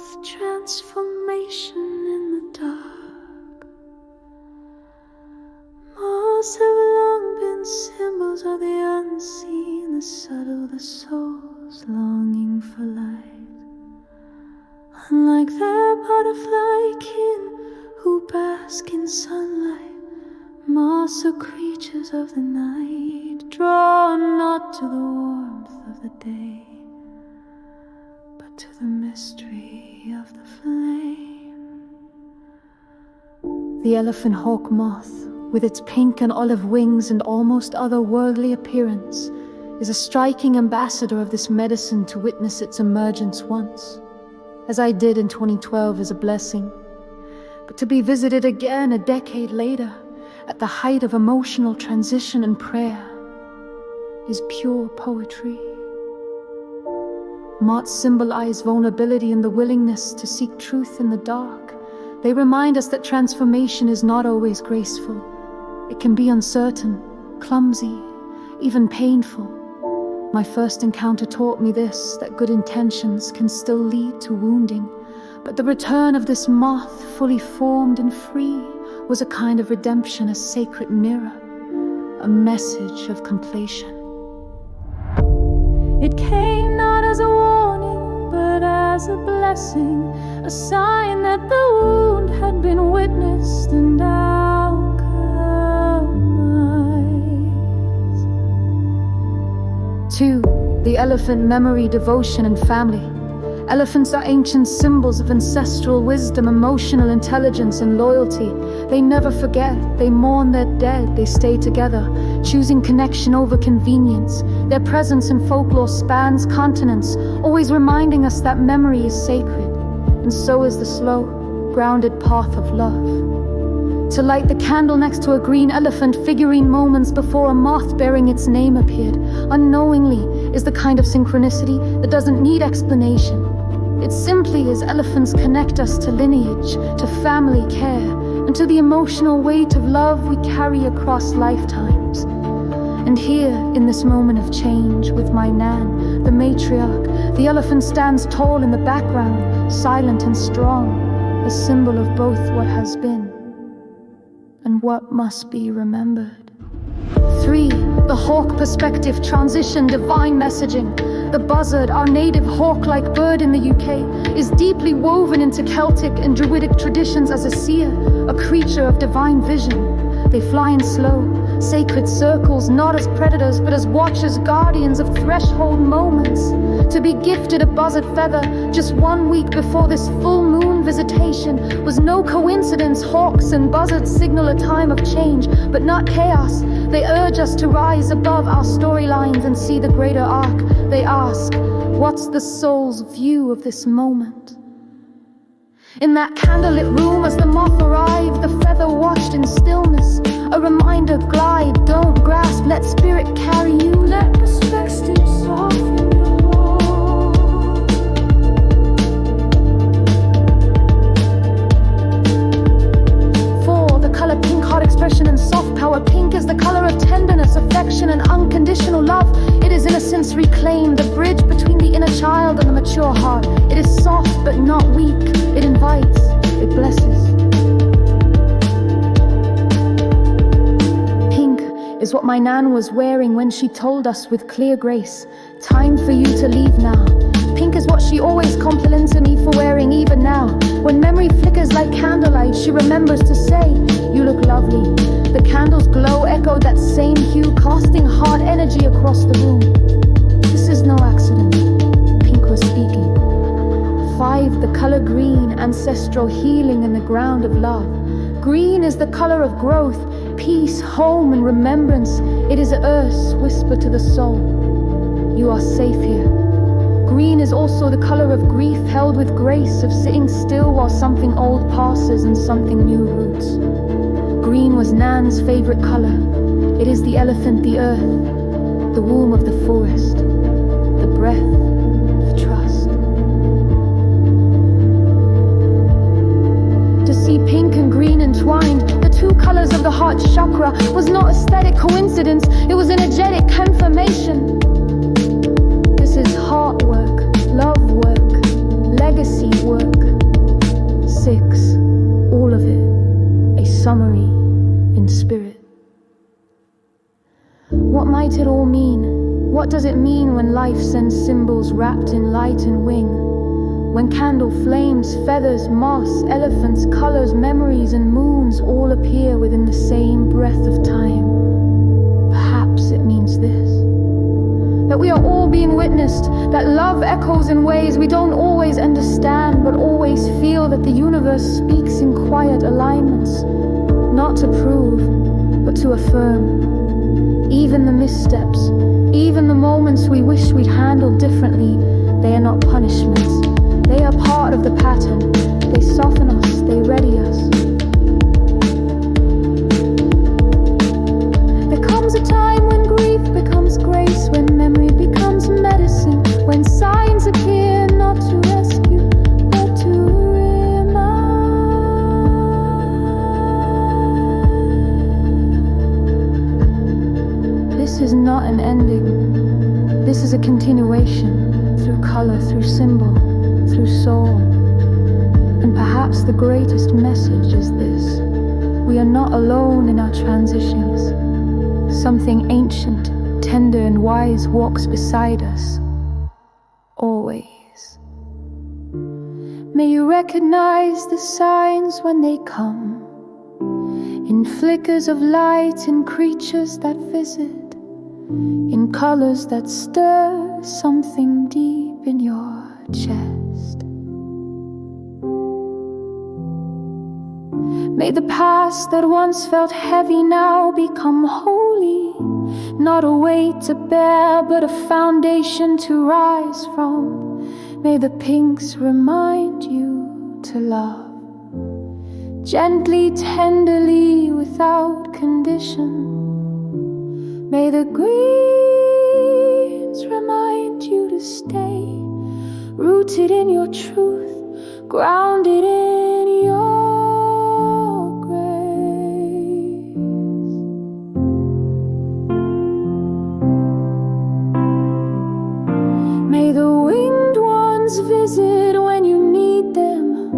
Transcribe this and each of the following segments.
moth, transformation in the dark. Moths have long been symbols of the unseen, the subtle, the soul's longing for light. Unlike their butterfly kin who bask in sunlight, moths are creatures of the night, drawn not to the warmth of the day, but to the mystery of the flame. The elephant hawk moth, with its pink and olive wings and almost otherworldly appearance, is a striking ambassador of this medicine to witness its emergence once, as I did in 2012 as a blessing, but to be visited again a decade later, at the height of emotional transition and prayer, is pure poetry. Moths symbolize vulnerability and the willingness to seek truth in the dark. They remind us that transformation is not always graceful. It can be uncertain, clumsy, even painful. My first encounter taught me this, that good intentions can still lead to wounding, but the return of this moth, fully formed and free, was a kind of redemption, a sacred mirror, a message of completion. It came not as a warning, but as a blessing, a sign that the wound had been witnessed and alchemized. 2. The elephant memory, devotion, and family. Elephants are ancient symbols of ancestral wisdom, emotional intelligence, and loyalty. They never forget, they mourn their dead, they stay together, choosing connection over convenience. Their presence in folklore spans continents, always reminding us that memory is sacred, and so is the slow, grounded path of love. To light the candle next to a green elephant figurine moments before a moth bearing its name appeared, unknowingly, is the kind of synchronicity that doesn't need explanation. It simply is. Elephants connect us to lineage, to family care, and to the emotional weight of love we carry across lifetimes. And here, in this moment of change, with my Nan, the matriarch, the elephant stands tall in the background, silent and strong, a symbol of both what has been and what must be remembered. 3. The hawk perspective, transition, divine messaging. The buzzard, our native hawk-like bird in the UK, is deeply woven into Celtic and Druidic traditions as a seer, a creature of divine vision. They fly in slow, sacred circles, not as predators, but as watchers, guardians of threshold moments. To be gifted a buzzard feather just 1 week before this full moon visitation was no coincidence. Hawks and buzzards signal a time of change, but not chaos. They urge us to rise above our storylines and see the greater arc. They ask, what's the soul's view of this moment? In that candlelit room as the moth arrived, the feather washed in stillness, a reminder, glide, don't grasp, let spirit carry you, let perspective soften your walk. 4. The color pink, heart expression and soft power. Pink is the color of tenderness, affection, and unconditional love. It is innocence reclaimed, the bridge between the inner child and the mature heart. It is soft but not weak. It invites, it blesses. Pink is what my Nan was wearing when she told us with clear grace, time for you to leave now. Pink is what she always complimented me for wearing even now. When memory flickers like candlelight, she remembers to say, you look lovely. The candle's glow echoed that same hue, casting heart energy across the room. This is no accident. Pink was speaking. 5. The color green, ancestral healing and the ground of love. Green is the color of growth, peace, home, and remembrance. It is Earth's whisper to the soul. You are safe here. Green is also the color of grief, held with grace, of sitting still while something old passes and something new roots. Green was Nan's favorite color. It is the elephant, the earth, the womb of the forest, the breath of trust. To see pink and green entwined, the two colors of the heart chakra, was not aesthetic coincidence, it was energetic confirmation. This is heart work, love work, legacy work. does it mean when life sends symbols wrapped in light and wing? When candle flames, feathers, moths, elephants, colors, memories, and moons all appear within the same breath of time? Perhaps it means this: that we are all being witnessed, that love echoes in ways we don't always understand, but always feel that the universe speaks in quiet alignments, not to prove, but to affirm. Even the missteps, even the moments we wish we'd handled differently, they are not punishments. They are part of the pattern. They soften us, they ready us. There comes a time when grief becomes grace, when memory becomes medicine, when signs appear not to rescue, but to remind. This is not an ending. This is a continuation, through color, through symbol, through soul. And perhaps the greatest message is this: we are not alone in our transitions. Something ancient, tender, and wise walks beside us, always. May you recognize the signs when they come, in flickers of light, in creatures that visit, in colors that stir something deep in your chest. May the past that once felt heavy now become holy, not a weight to bear, but a foundation to rise from. May the pinks remind you to love, gently, tenderly, without condition. May the greens remind you to stay rooted in your truth, grounded in your grace. May the winged ones visit when you need them.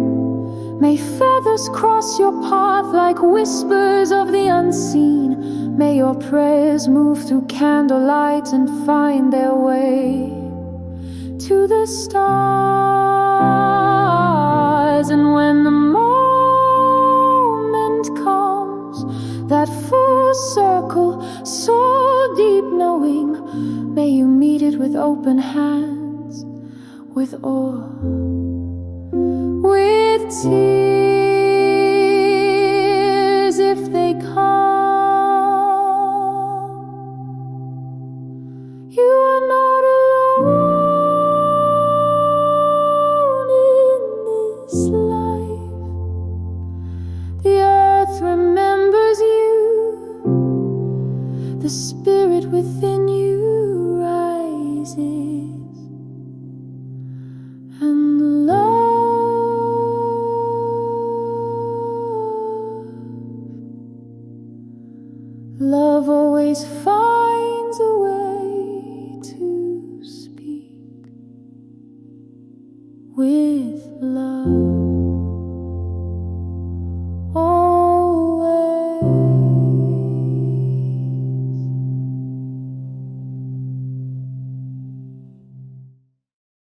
May feathers cross your path like whispers of the unseen. May your prayers move through candlelight and find their way to the stars. And when the moment comes, that full circle, soul deep knowing, may you meet it with open hands, with awe, with tears if they come. You are not alone in this life. The earth remembers you. The spirit within you rises. And love always finds a way to speak with love.